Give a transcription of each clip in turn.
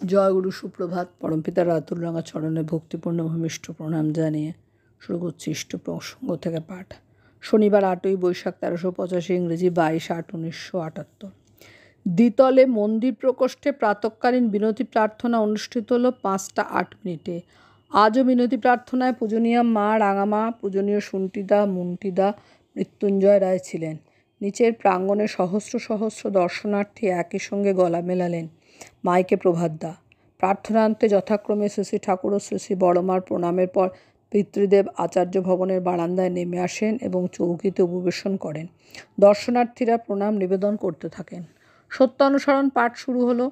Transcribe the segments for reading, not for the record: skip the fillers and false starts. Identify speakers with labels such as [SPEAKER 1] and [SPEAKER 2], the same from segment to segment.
[SPEAKER 1] জয়গুরু সুপ্রভাত। পরমপিতা রাতুলরাঙা চরণে ভক্তিপূর্ণ ভূমিষ্ঠ প্রণাম জানিয়ে শুরু করছি ইষ্ট প্রসঙ্গ থেকে পাঠ। শনিবার 8ই বৈশাখ 1385, ইংরেজি 22/8/1978। দ্বিতলে মন্দির প্রকোষ্ঠে প্রাতঃকালীন বিনতি প্রার্থনা অনুষ্ঠিত হলো 5টা 8 মিনিটে। আজও বিনতি প্রার্থনায় পূজনীয় মা রাঙামা, পূজনীয় শুন্টিদা, মুন্টিদা, মৃত্যুঞ্জয় রায় ছিলেন। নিচের প্রাঙ্গণে সহস্র সহস্র দর্শনার্থী একই সঙ্গে গলা মেলালেন। মাইকে প্রভাতদা। প্রার্থনান্তে যথাক্রমে শ্রী ঠাকুর ও শ্রী বড়মার প্রণামের পর পিতৃদেব আচার্য ভবনের বারান্দায় নেমে আসেন এবং চৌকিতে উপবেশন করেন। দর্শনার্থীরা প্রণাম নিবেদন করতে থাকেন। সত্যানুসরণ পাঠ শুরু হলো।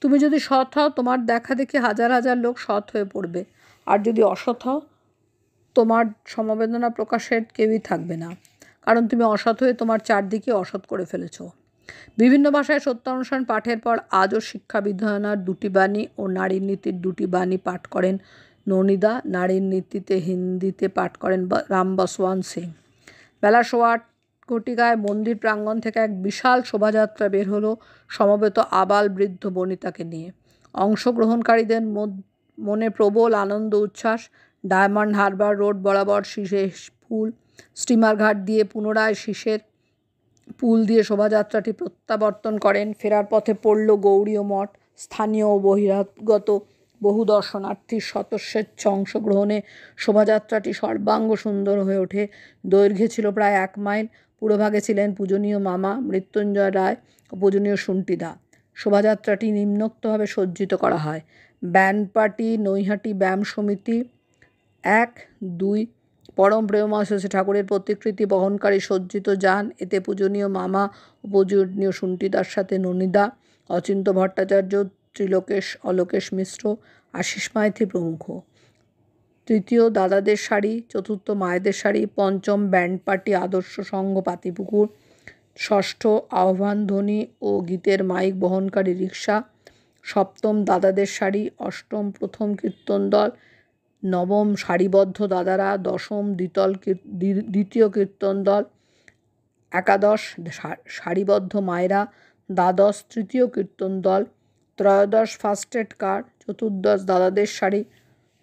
[SPEAKER 1] তুমি যদি সৎ হও, তোমার দেখা দেখি হাজার হাজার লোক সৎ হয়ে পড়বে, আর যদি অসৎ হও, তোমার সমবেদনা প্রকাশের কেউই থাকবে না, কারণ তুমি অসৎ হয়ে তোমার চারদিকে অসৎ করে ফেলেছ। বিভিন্ন ভাষায় সত্যানুসরণ পাঠের পর আজও শিক্ষা বিধানার 2টি বাণী ও নারীর নীতির 2টি বাণী পাঠ করেন ননিদা। নারীর নীতিতে হিন্দিতে পাঠ করেন রাম বসওয়ান সিং। বেলা 8:15 মন্দির প্রাঙ্গণ থেকে এক বিশাল শোভাযাত্রা বের হলো সমবেত আবাল বৃদ্ধ বনিতাকে নিয়ে। অংশগ্রহণকারীদের মনে প্রবল আনন্দ উচ্ছ্বাস। ডায়মন্ড হারবার রোড বরাবর শীষের ফুল স্টিমার ঘাট দিয়ে পুনরায় শীষের পুল দিয়ে শোভাযাত্রাটি প্রত্যাবর্তন করেন। ফেরার পথে পড়ল গৌড়ীয় মঠ। স্থানীয় ও বহিরাগত বহু দর্শনার্থীর স্বতঃস্বেচ্ছ অংশগ্রহণে শোভাযাত্রাটি সর্বাঙ্গ সুন্দর হয়ে ওঠে। দৈর্ঘ্যে ছিল প্রায় 1 মাইল। পুরোভাগে ছিলেন পূজনীয় মামা মৃত্যুঞ্জয় রায় ও পূজনীয় শুন্টিদা। শোভাযাত্রাটি নিম্নোক্তভাবে সজ্জিত করা হয়। ব্যান্ড পার্টি, নৈহাটি ব্যায়াম সমিতি, 1-2। পরম প্রেমময় শ্রী ঠাকুরের প্রতিকৃতি বহনকারী সজ্জিত যান। এতে পূজনীয় মামা ও পূজনীয় শুন্টিদার সাথে ননিদা, অচিন্ত ভট্টাচার্য, ত্রিলোকেশ, অলোকেশ মিশ্র, আশিস মাইতি প্রমুখ। 3য় দাদাদের শাড়ি, 4র্থ মায়েদের শাড়ি, 5ম ব্যান্ড পার্টি আদর্শ সংঘ পাতিপুকুর, 6ষ্ঠ আহ্বানধ্বনি ও গীতের মাইক বহনকারী রিক্সা, 7ম দাদাদের শাড়ি, 8ম প্রথম কীর্তন দল, 9ম সারিবদ্ধ দাদারা, 10ম দ্বিতীয় কীর্তন দল, 11 সারিবদ্ধ মায়েরা, 12 তৃতীয় কীর্তন দল, 13 ফার্স্ট এড কার, 14 দাদাদের শাড়ি,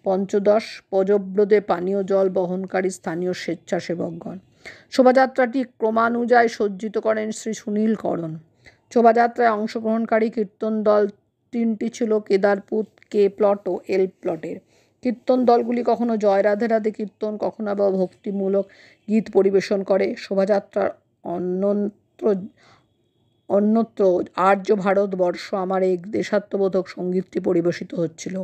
[SPEAKER 1] 15 পজব্রদে পানীয় জল বহনকারী স্থানীয় স্বেচ্ছাসেবকগণ। শোভাযাত্রাটি ক্রমানুযায়ী সজ্জিত করেন শ্রী সুনীল করণ। শোভাযাত্রায় অংশগ্রহণকারী কীর্তন দল 3টি ছিল কেদারপুর কে প্লট ও এল প্লটের। কীর্তন দলগুলি কখনো জয় রাধে রাধে কীর্তন, কখনো বা ভক্তিমূলক গীত পরিবেশন করে। শোভাযাত্রার অন্যত্র আর্য ভারতবর্ষ আমার এই দেশাত্মবোধক সঙ্গীতটি পরিবেশিত হচ্ছিল।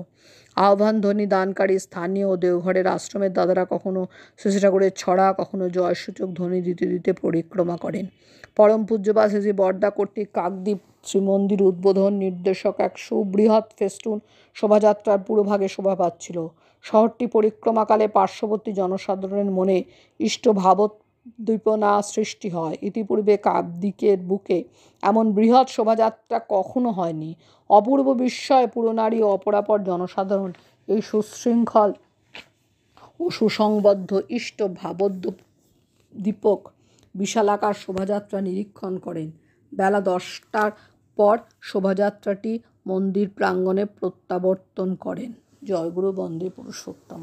[SPEAKER 1] আহ্বানধ্বনি দানকারী স্থানীয় ও দেওঘরের আশ্রমের দাদারা কখনো শ্রী ঠাকুরের ছড়া, কখনো জয়সূচক ধ্বনি দিতে দিতে পরিক্রমা করেন। পরম পূজ্যপাদ শ্রী বরদা কর্তৃক কাকদ্বীপ শ্রীমন্দির উদ্বোধন নির্দেশক এক সুবৃহৎ ফেস্টুন শোভাযাত্রার পুরোভাগে শোভা পাচ্ছিল। শহরটি পরিক্রমাকালে পার্শ্ববর্তী জনসাধারণের মনে ইষ্ট ভাবোদ্দীপনা সৃষ্টি হয়। ইতিপূর্বে কাকদ্বীপের বুকে এমন বৃহৎ শোভাযাত্রা কখনো হয়নি। অপূর্ব বিস্ময়ে পুরনারী ও অপরাপর জনসাধারণ এই সুশৃঙ্খল ও সুসংবদ্ধ ইষ্ট ভাবোদ্দীপক বিশালাকার শোভাযাত্রা নিরীক্ষণ করেন। বেলা 10টার পর শোভাযাত্রাটি মন্দির প্রাঙ্গণে প্রত্যাবর্তন করেন। জয়গুরু বন্দে পুরুষোত্তম।